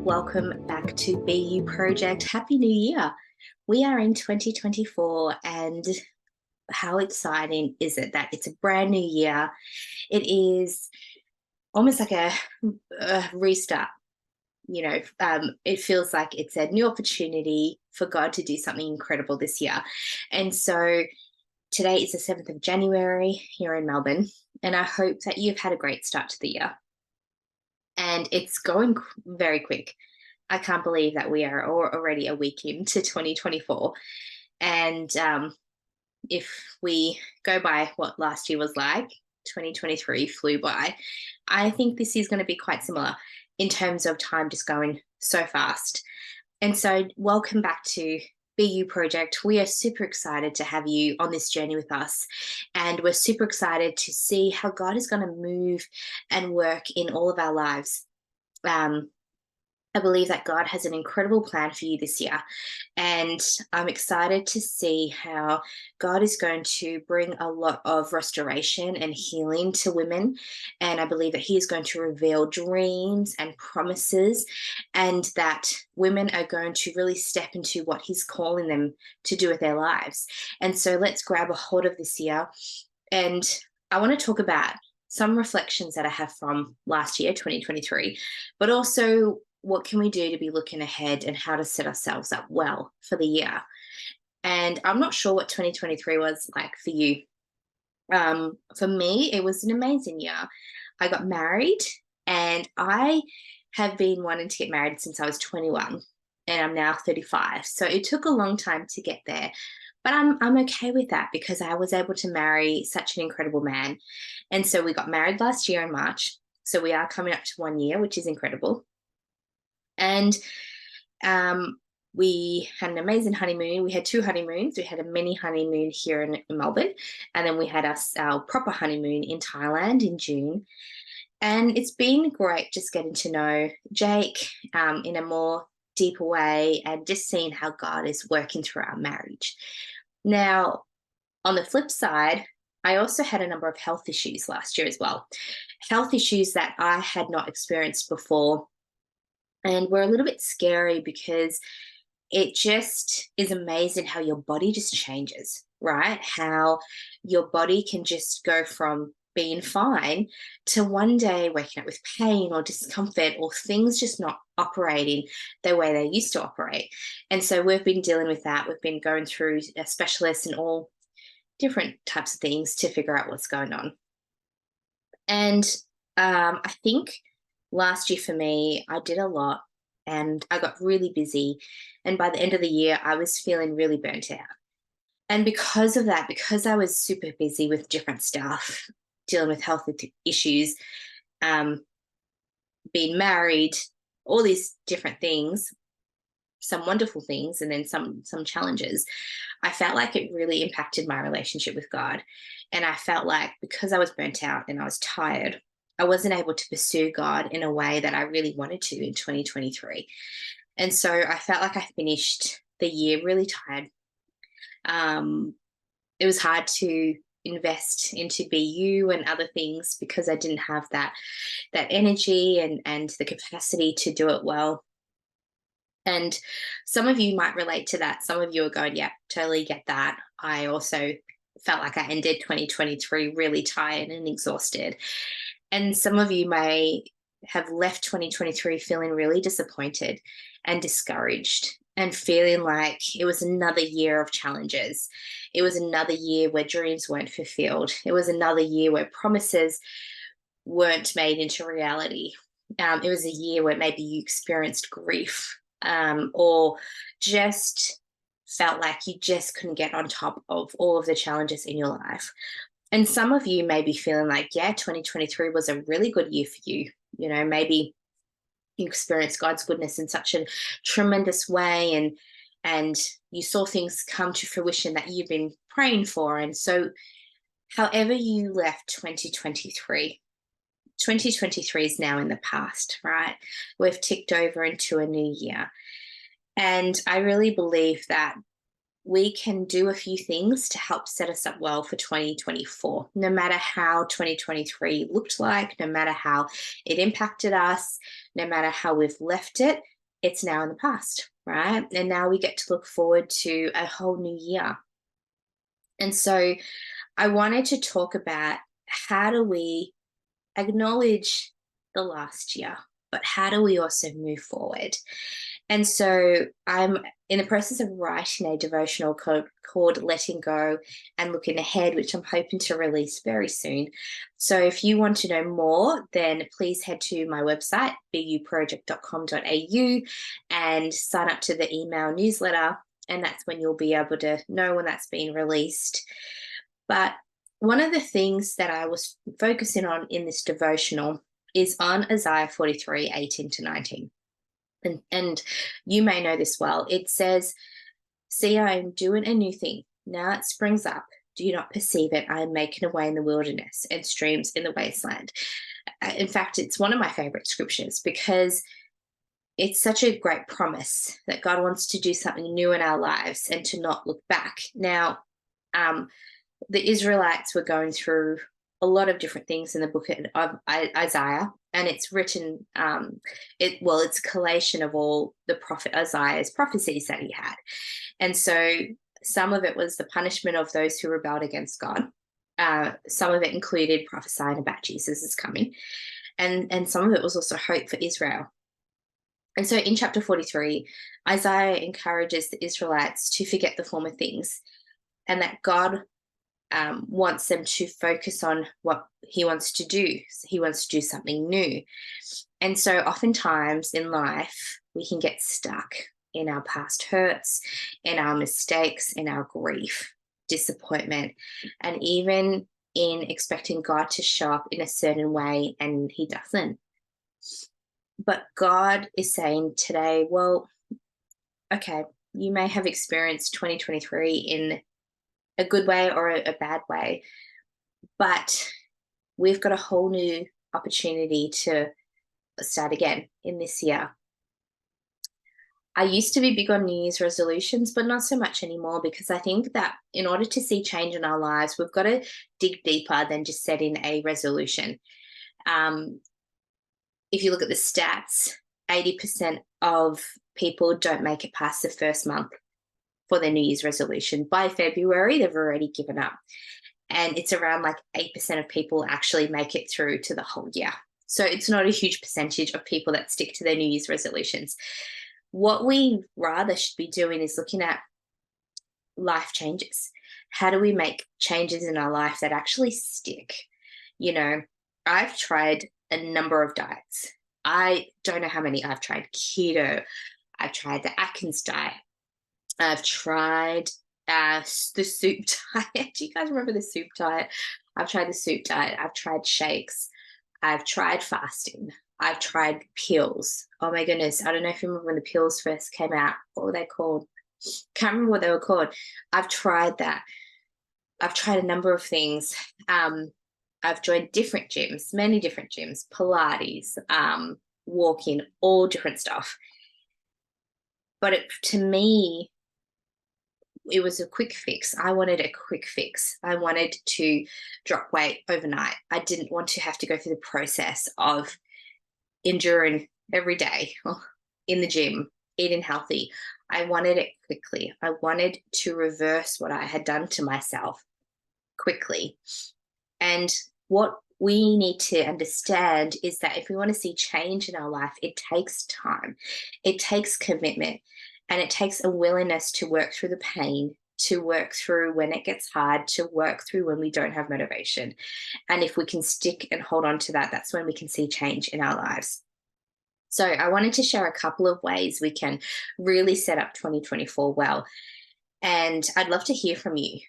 welcome back to BU Project. Happy New Year. We are in 2024, and how exciting is it that it's a brand new year? It is almost like a restart. It feels like it's a new opportunity for God to do something incredible this year. And so today is the 7th of January here in Melbourne, and I hope that you've had a great start to the year. And it's going very quick. I can't believe that we are already a week into 2024. And if we go by what last year was like, 2023 flew by. I think this is going to be quite similar in terms of time just going so fast. And so, welcome back to BU Project. We are super excited to have you on this journey with us. And we're super excited to see how God is going to move and work in all of our lives. I believe that God has an incredible plan for you this year. And I'm excited to see how God is going to bring a lot of restoration and healing to women. And I believe that He is going to reveal dreams and promises, and that women are going to really step into what He's calling them to do with their lives. And so let's grab a hold of this year. And I want to talk about some reflections that I have from last year, 2023, but also what can we do to be looking ahead and how to set ourselves up well for the year. And I'm not sure what 2023 was like for you. For me, it was an amazing year. I got married, and I have been wanting to get married since I was 21, and I'm now 35. So it took a long time to get there. But I'm okay with that because I was able to marry such an incredible man. And so we got married last year in March. So we are coming up to 1 year, which is incredible. And we had an amazing honeymoon. We had 2 honeymoons. We had a mini honeymoon here in Melbourne, and then we had our proper honeymoon in Thailand in June. And it's been great just getting to know Jake in a more deeper way, and just seeing how God is working through our marriage. Now, on the flip side, I also had a number of health issues last year as well. Health issues that I had not experienced before, and were a little bit scary because it just is amazing how your body just changes, right? How your body can just go from being fine to one day waking up with pain or discomfort, or things just not operating the way they used to operate. And so we've been dealing with that. We've been going through a specialist and all different types of things to figure out what's going on. And I think last year for me, I did a lot and I got really busy. And by the end of the year, I was feeling really burnt out. And because of that, because I was super busy with different stuff, dealing with health issues, being married, all these different things, some wonderful things, and then some challenges, I felt like it really impacted my relationship with God. And I felt like because I was burnt out and I was tired, I wasn't able to pursue God in a way that I really wanted to in 2023. And so I felt like I finished the year really tired. It was hard to invest into BU and other things because I didn't have that energy and the capacity to do it well. And some of you might relate to that. Some of you are going, yeah, totally get that. I also felt like I ended 2023 really tired and exhausted. And some of you may have left 2023 feeling really disappointed and discouraged, and feeling like it was another year of challenges. It was another year where dreams weren't fulfilled. It was another year where promises weren't made into reality. It was a year where maybe you experienced grief, or just felt like you just couldn't get on top of all of the challenges in your life. And some of you may be feeling like, yeah, 2023 was a really good year for you. You know, maybe you experienced God's goodness in such a tremendous way, and you saw things come to fruition that you've been praying for. And so however you left 2023, 2023 is now in the past, right? We've ticked over into a new year. And I really believe that we can do a few things to help set us up well for 2024, no matter how 2023 looked like, no matter how it impacted us, no matter how we've left it. it's now in the past, right? And now we get to look forward to a whole new year. And so I wanted to talk about how do we acknowledge the last year, but how do we also move forward? And so I'm in the process of writing a devotional called Letting Go and Looking Ahead, which I'm hoping to release very soon. So if you want to know more, then please head to my website, buproject.com.au, and sign up to the email newsletter. And that's when you'll be able to know when that's been released. But one of the things that I was focusing on in this devotional is on Isaiah 43:18-19. And you may know this well. It says, "See, I am doing a new thing. Now it springs up. Do you not perceive it? I am making a way in the wilderness and streams in the wasteland." In fact, it's one of my favorite scriptures because it's such a great promise that God wants to do something new in our lives and to not look back. Now, the Israelites were going through a lot of different things in the book of Isaiah, and it's written, it's a collation of all the prophet Isaiah's prophecies that he had. And so some of it was the punishment of those who rebelled against God. Some of it included prophesying about Jesus is coming. And some of it was also hope for Israel. And so in chapter 43, Isaiah encourages the Israelites to forget the former things and that God wants them to focus on what he wants to do. He wants to do something new. And so oftentimes in life, we can get stuck in our past hurts, in our mistakes, in our grief, disappointment, and even in expecting God to show up in a certain way and he doesn't. But God is saying today, well, okay, you may have experienced 2023 in a good way or a bad way, but we've got a whole new opportunity to start again in this year. I used to be big on New Year's resolutions, but not so much anymore because I think that in order to see change in our lives, we've got to dig deeper than just setting a resolution. If you look at the stats, 80% of people don't make it past the first month for their New Year's resolution. By February, they've already given up. And it's around like 8% of people actually make it through to the whole year. So it's not a huge percentage of people that stick to their New Year's resolutions. What we rather should be doing is looking at life changes. How do we make changes in our life that actually stick? You know, I've tried a number of diets. I don't know how many I've tried. Keto. I've tried the Atkins diet. I've tried the soup diet. Do you guys remember the soup diet? I've tried the soup diet. I've tried shakes. I've tried fasting. I've tried pills. Oh my goodness. I don't know if you remember when the pills first came out. What were they called? Can't remember what they were called. I've tried that. I've tried a number of things. I've joined different gyms, many different gyms, Pilates, walking, all different stuff. But to me, it was a quick fix. I wanted a quick fix. I wanted to drop weight overnight. I didn't want to have to go through the process of enduring every day in the gym, eating healthy. I wanted it quickly. I wanted to reverse what I had done to myself quickly. And what we need to understand is that if we want to see change in our life, it takes time, it takes commitment, and it takes a willingness to work through the pain, to work through when it gets hard, to work through when we don't have motivation. And if we can stick and hold on to that, that's when we can see change in our lives. So I wanted to share a couple of ways we can really set up 2024 well. And I'd love to hear from you.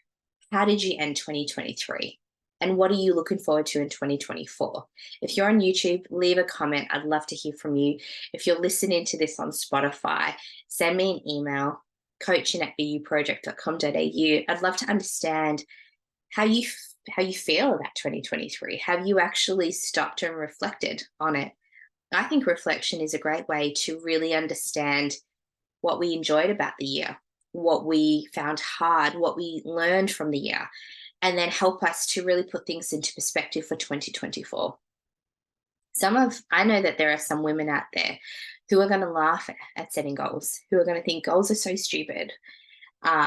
How did you end 2023? And what are you looking forward to in 2024? If you're on YouTube, leave a comment. I'd love to hear from you. If you're listening to this on Spotify, send me an email, coaching@buproject.com.au. I'd love to understand how you feel about 2023. Have you actually stopped and reflected on it? I think reflection is a great way to really understand what we enjoyed about the year, what we found hard, what we learned from the year, and then help us to really put things into perspective for 2024. I know that there are some women out there who are going to laugh at setting goals, who are going to think goals are so stupid.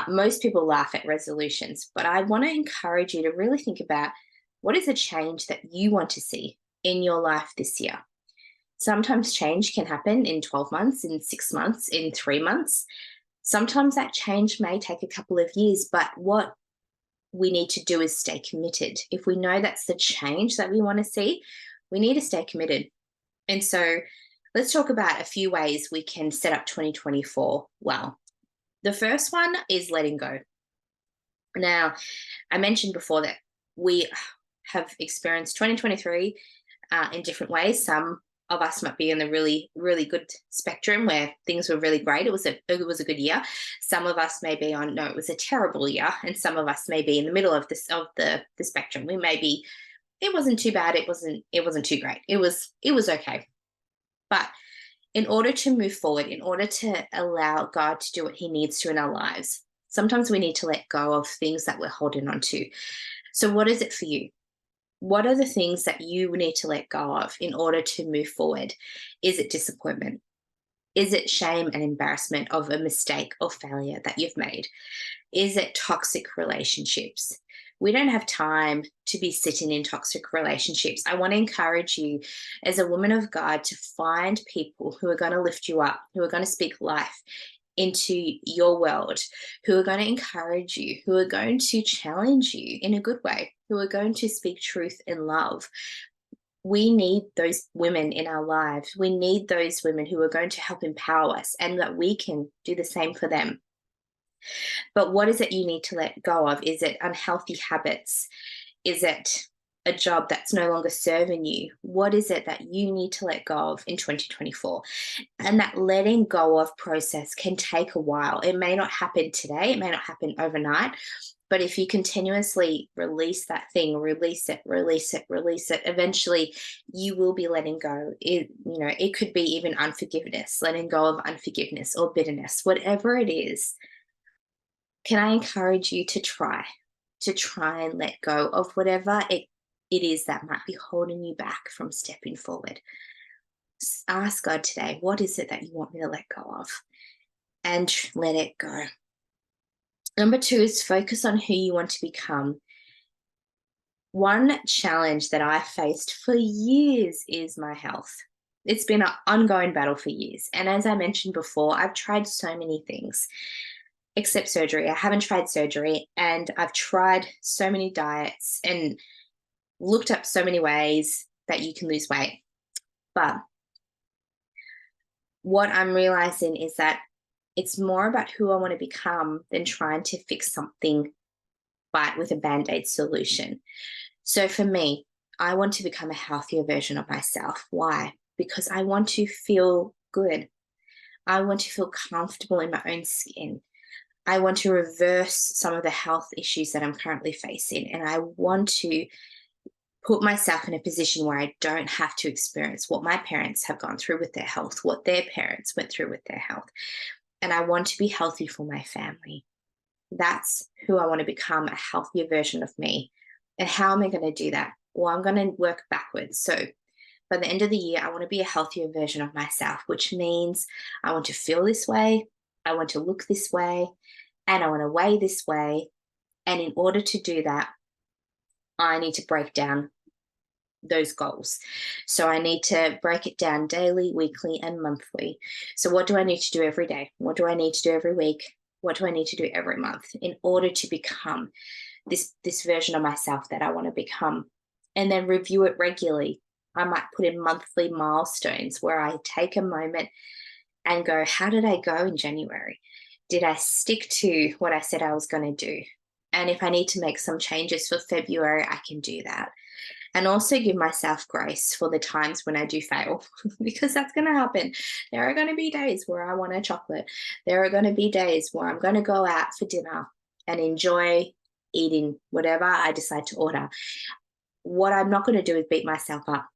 Most people laugh at resolutions, but I want to encourage you to really think about what is a change that you want to see in your life this year. Sometimes change can happen in 12 months, in 6 months, in 3 months. Sometimes that change may take a couple of years, but what we need to do is stay committed. If we know that's the change that we want to see, we need to stay committed. And so let's talk about a few ways we can set up 2024 well. The first one is letting go. Now, I mentioned before that we have experienced 2023 in different ways. Some of us might be in the really, really good spectrum where things were really great. It was a good year. Some of us may be on, no, it was a terrible year. And some of us may be in the middle of the spectrum. We may be, it wasn't too bad. It wasn't too great. It was okay. But in order to move forward, in order to allow God to do what he needs to in our lives, sometimes we need to let go of things that we're holding on to. So what is it for you? What are the things that you need to let go of in order to move forward? Is it disappointment? Is it shame and embarrassment of a mistake or failure that you've made? Is it toxic relationships? We don't have time to be sitting in toxic relationships. I want to encourage you as a woman of God to find people who are going to lift you up, who are going to speak life into your world, who are going to encourage you, who are going to challenge you in a good way, who are going to speak truth in love. We need those women in our lives. We need those women who are going to help empower us and that we can do the same for them. But what is it you need to let go of? Is it unhealthy habits? Is it a job that's no longer serving you? What is it that you need to let go of in 2024? And that letting go of process can take a while. It may not happen today, it may not happen overnight. But if you continuously release that thing, release it, eventually you will be letting go. It could be even unforgiveness, letting go of unforgiveness or bitterness, whatever it is. Can I encourage you to try and let go of whatever it is that might be holding you back from stepping forward? Ask God today, what is it that you want me to let go of? And let it go. Number 2 is focus on who you want to become. One challenge that I faced for years is my health. It's been an ongoing battle for years. And as I mentioned before, I've tried so many things except surgery. I haven't tried surgery, and I've tried so many diets and looked up so many ways that you can lose weight. But what I'm realizing is that it's more about who I want to become than trying to fix something but with a band-aid solution. So for me, I want to become a healthier version of myself. Why? Because I want to feel good. I want to feel comfortable in my own skin. I want to reverse some of the health issues that I'm currently facing. And I want to put myself in a position where I don't have to experience what my parents have gone through with their health, what their parents went through with their health. And I want to be healthy for my family. That's who I want to become, a healthier version of me. And how am I going to do that? Well, I'm going to work backwards. So by the end of the year, I want to be a healthier version of myself, which means I want to feel this way, I want to look this way, and I want to weigh this way. And in order to do that, I need to break down those goals. So I need to break it down daily, weekly, and monthly. So what do I need to do every day? What do I need to do every week? What do I need to do every month in order to become this version of myself that I want to become? And then review it regularly. I might put in monthly milestones where I take a moment and go, how did I go in January? Did I stick to what I said I was going to do? And if I need to make some changes for February, I can do that. And also give myself grace for the times when I do fail, because that's going to happen. There are going to be days where I want a chocolate. There are going to be days where I'm going to go out for dinner and enjoy eating whatever I decide to order. What I'm not going to do is beat myself up.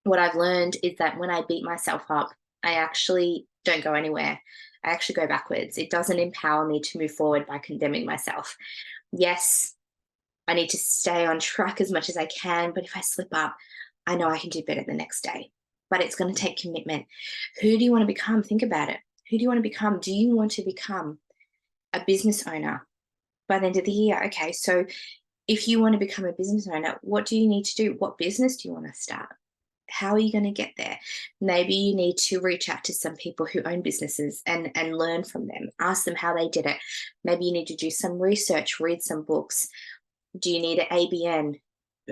What I've learned is that when I beat myself up, I actually don't go anywhere. I actually go backwards. It doesn't empower me to move forward by condemning myself. Yes, I need to stay on track as much as I can, but if I slip up, I know I can do better the next day. but it's going to take commitment. Who do you want to become? Think about it. Who do you want to become? Do you want to become a business owner by the end of the year? Okay, so if you want to become a business owner, what do you need to do? What business do you want to start? How are you going to get there? Maybe you need to reach out to some people who own businesses and learn from them. Ask them how they did it. Maybe you need to do some research, read some books. Do you need an ABN?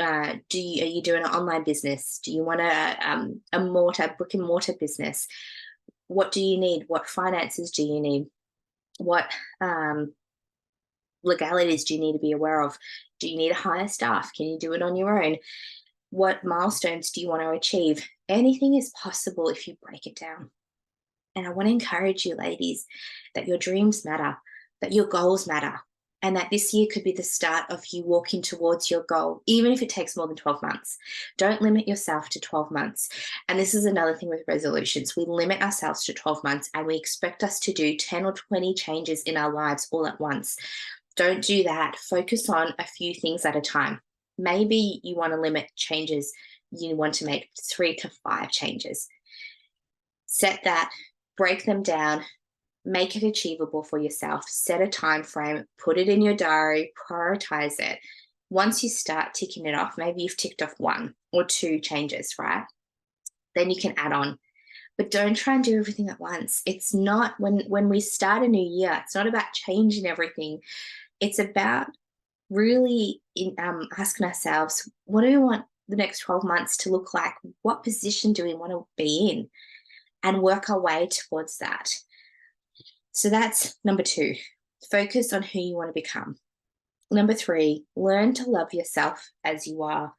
Are you doing an online business? Do you want a brick and mortar business? What do you need? What finances do you need? What legalities do you need to be aware of? Do you need to hire staff? Can you do it on your own? What milestones do you want to achieve? Anything is possible if you break it down. And I want to encourage you, ladies, that your dreams matter, that your goals matter, and that this year could be the start of you walking towards your goal, even if it takes more than 12 months. Don't limit yourself to 12 months. And this is another thing with resolutions. We limit ourselves to 12 months and we expect us to do 10 or 20 changes in our lives all at once. Don't do that. Focus on a few things at a time. Maybe you want to limit changes. You want to make 3 to 5 changes. Set that, break them down, make it achievable for yourself, set a time frame, put it in your diary, prioritize it. Once you start ticking it off, maybe you've ticked off 1 or 2 changes, right? Then you can add on. But don't try and do everything at once. It's not, when we start a new year, it's not about changing everything. It's about really asking ourselves, what do we want the next 12 months to look like? What position do we want to be in? And work our way towards that. So that's number 2, focus on who you want to become. Number 3, learn to love yourself as you are.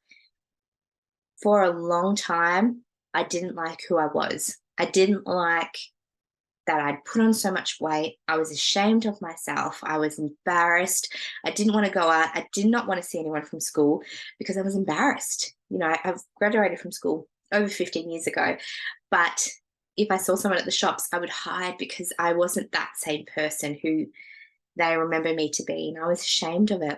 For a long time, I didn't like who I was. I didn't like that I'd put on so much weight. I was ashamed of myself. I was embarrassed. I didn't want to go out. I did not want to see anyone from school because I was embarrassed. You know, I've graduated from school over 15 years ago, but if I saw someone at the shops, I would hide because I wasn't that same person who they remember me to be, and I was ashamed of it.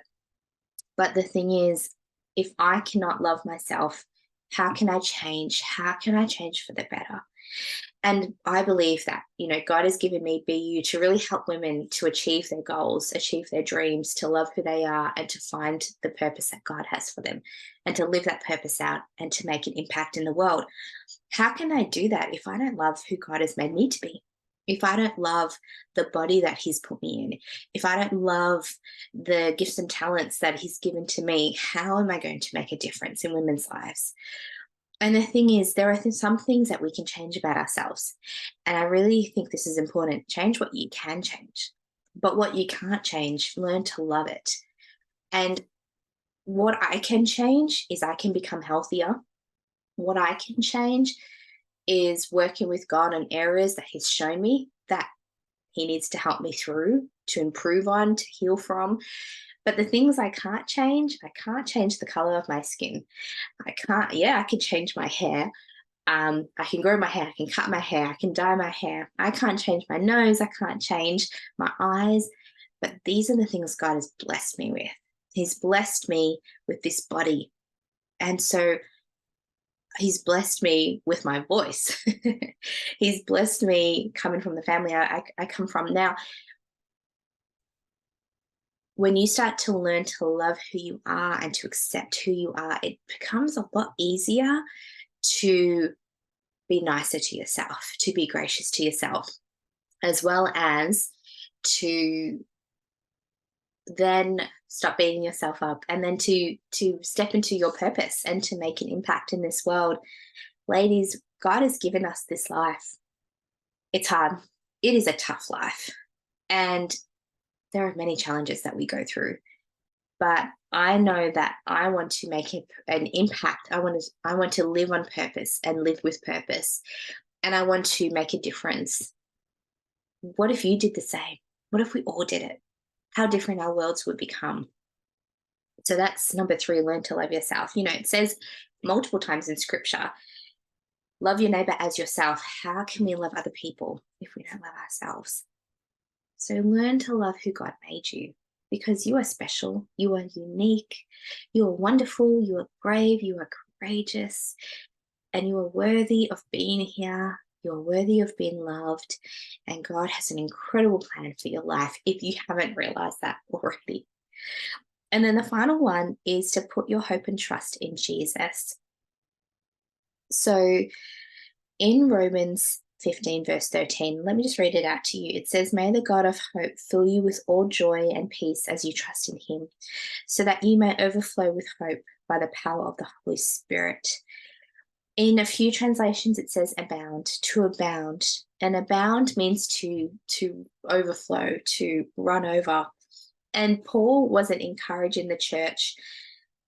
But the thing is, if I cannot love myself, how can I change? How can I change for the better? And I believe that, you know, God has given me BU to really help women to achieve their goals, achieve their dreams, to love who they are, and to find the purpose that God has for them, and to live that purpose out and to make an impact in the world. How can I do that if I don't love who God has made me to be? If I don't love the body that He's put me in, if I don't love the gifts and talents that He's given to me, how am I going to make a difference in women's lives? And the thing is, there are some things that we can change about ourselves. And I really think this is important. Change what you can change, but what you can't change, learn to love it. And what I can change is I can become healthier. What I can change is working with God on areas that He's shown me that He needs to help me through, to improve on, to heal from. But the things I can't change the color of my skin. I can change my hair. I can grow my hair, I can cut my hair, I can dye my hair. I can't change my nose, I can't change my eyes. But these are the things God has blessed me with. He's blessed me with this body. And so He's blessed me with my voice. He's blessed me coming from the family I come from now. When you start to learn to love who you are and to accept who you are, it becomes a lot easier to be nicer to yourself, to be gracious to yourself, as well as to then stop beating yourself up, and then to step into your purpose and to make an impact in this world. Ladies, God has given us this life. It's hard. It is a tough life. And there are many challenges that we go through. But I know that I want to make an impact. I want to live on purpose and live with purpose. And I want to make a difference. What if you did the same? What if we all did it? How different our worlds would become. So that's number 3, learn to love yourself. You know, it says multiple times in scripture, love your neighbor as yourself. How can we love other people if we don't love ourselves? So learn to love who God made you, because you are special, you are unique, you are wonderful, you are brave, you are courageous, and you are worthy of being here. You're worthy of being loved, and God has an incredible plan for your life if you haven't realized that already. And then the final one is to put your hope and trust in Jesus. So in Romans 15, verse 13, let me just read it out to you. It says, "May the God of hope fill you with all joy and peace as you trust in him, so that you may overflow with hope by the power of the Holy Spirit." In a few translations, it says abound, to abound. And abound means to overflow, to run over. And Paul wasn't encouraging the church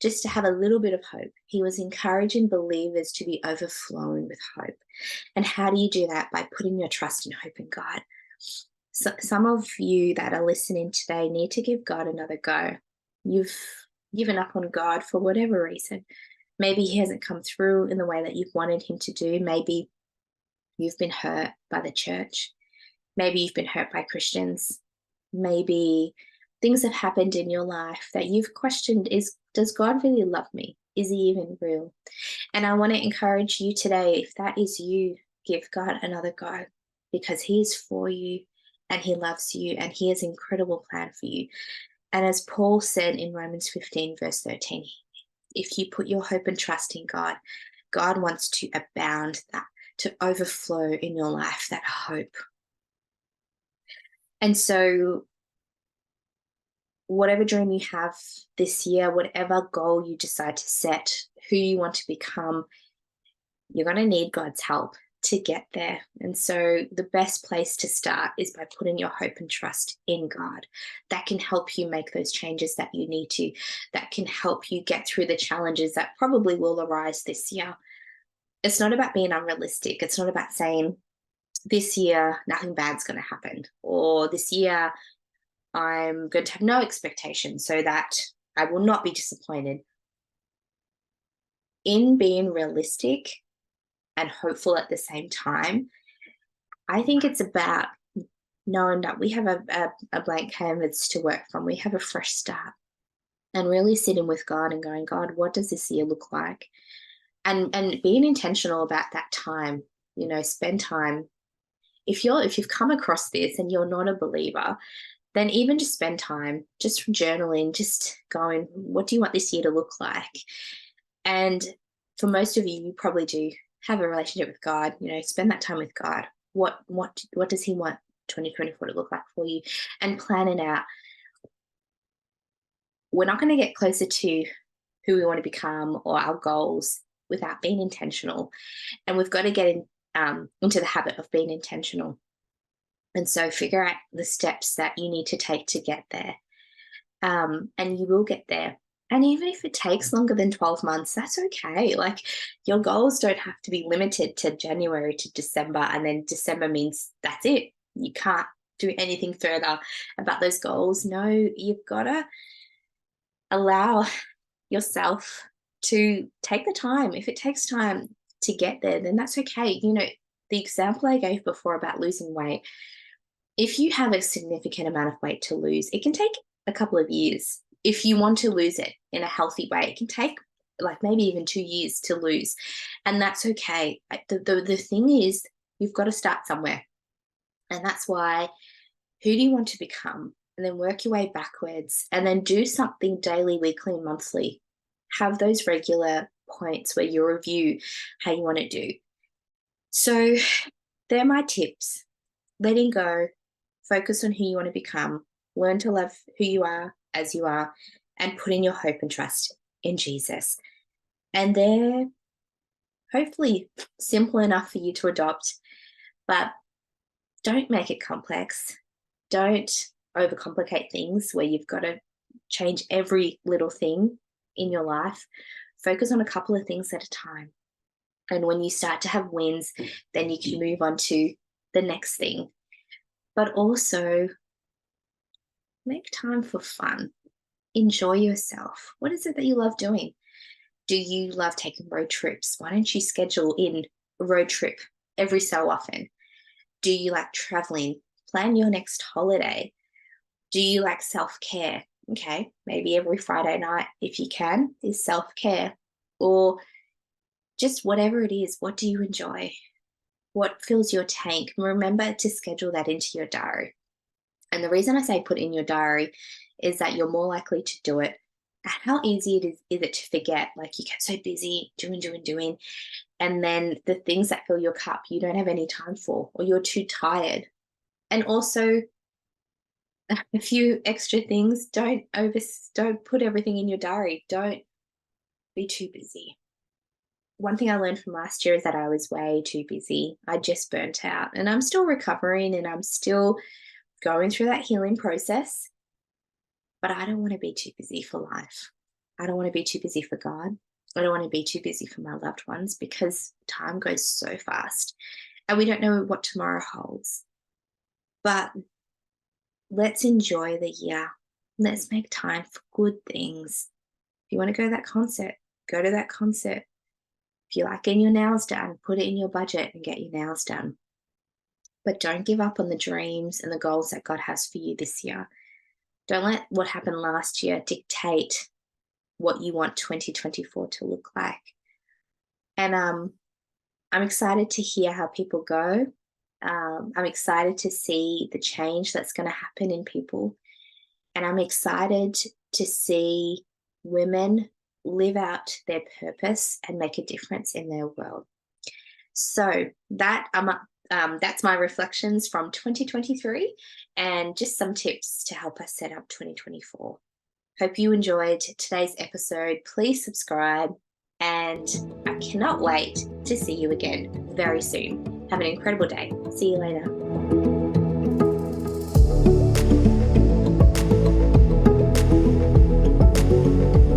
just to have a little bit of hope. He was encouraging believers to be overflowing with hope. And how do you do that? By putting your trust and hope in God. So some of you that are listening today need to give God another go. You've given up on God for whatever reason. Maybe he hasn't come through in the way that you've wanted him to do. Maybe you've been hurt by the church. Maybe you've been hurt by Christians. Maybe things have happened in your life that you've questioned, does God really love me? Is he even real? And I want to encourage you today, if that is you, give God another go, because he is for you and he loves you and he has an incredible plan for you. And as Paul said in Romans 15, verse 13, if you put your hope and trust in God, God wants to abound that, to overflow in your life, that hope. And so whatever dream you have this year, whatever goal you decide to set, who you want to become, you're going to need God's help to get there. And so the best place to start is by putting your hope and trust in God. That can help you make those changes that you need to. That can help you get through the challenges that probably will arise this year. It's not about being unrealistic. It's not about saying, this year, nothing bad's going to happen, or this year, I'm going to have no expectations so that I will not be disappointed. In being realistic and hopeful at the same time, I think it's about knowing that we have a blank canvas to work from. We have a fresh start, and really sitting with God and going, God, what does this year look like? And being intentional about that time, spend time. If you've come across this and you're not a believer, then even just spend time just journaling, just going, what do you want this year to look like? And for most of you, you probably do have a relationship with God. Spend that time with God. What does he want 2024 to look like for you? And plan it out. We're not going to get closer to who we want to become or our goals without being intentional. And we've got to get into the habit of being intentional. And so figure out the steps that you need to take to get there. And you will get there. And even if it takes longer than 12 months, that's okay. Like, your goals don't have to be limited to January to December, and then December means that's it. You can't do anything further about those goals. No, you've got to allow yourself to take the time. If it takes time to get there, then that's okay. The example I gave before about losing weight, if you have a significant amount of weight to lose, it can take a couple of years. If you want to lose it in a healthy way, it can take maybe even 2 years to lose. And that's okay. The thing is, you've got to start somewhere. And that's why, who do you want to become? And then work your way backwards, and then do something daily, weekly, and monthly. Have those regular points where you review how you want to do. So they're my tips. Letting go, focus on who you want to become, learn to love who you are as you are, and putting your hope and trust in Jesus. And they're hopefully simple enough for you to adopt, but don't make it complex. Don't overcomplicate things where you've got to change every little thing in your life. Focus on a couple of things at a time. And when you start to have wins, then you can move on to the next thing. But also, make time for fun. Enjoy yourself. What is it that you love doing? Do you love taking road trips? Why don't you schedule in a road trip every so often? Do you like traveling? Plan your next holiday. Do you like self-care? Okay, maybe every Friday night, if you can, is self-care. Or Just whatever it is, what do you enjoy? What fills your tank? Remember to schedule that into your diary. And the reason I say put in your diary is that you're more likely to do it. How easy is it to forget? Like you get so busy doing. And then the things that fill your cup, you don't have any time for, or you're too tired. And also, a few extra things, don't put everything in your diary. Don't be too busy. One thing I learned from last year is that I was way too busy. I just burnt out, and I'm still recovering and I'm still going through that healing process, but I don't want to be too busy for life. I don't want to be too busy for God. I don't want to be too busy for my loved ones because time goes so fast and we don't know what tomorrow holds. But let's enjoy the year. Let's make time for good things. If you want to go to that concert, go to that concert. If you like getting your nails done, put it in your budget and get your nails done. But don't give up on the dreams and the goals that God has for you this year. Don't let what happened last year dictate what you want 2024 to look like. And I'm excited to hear how people go. I'm excited to see the change that's going to happen in people. And I'm excited to see women live out their purpose and make a difference in their world. So that's my reflections from 2023 and just some tips to help us set up 2024. Hope you enjoyed today's episode. Please subscribe, and I cannot wait to see you again very soon. Have an incredible day. See you later.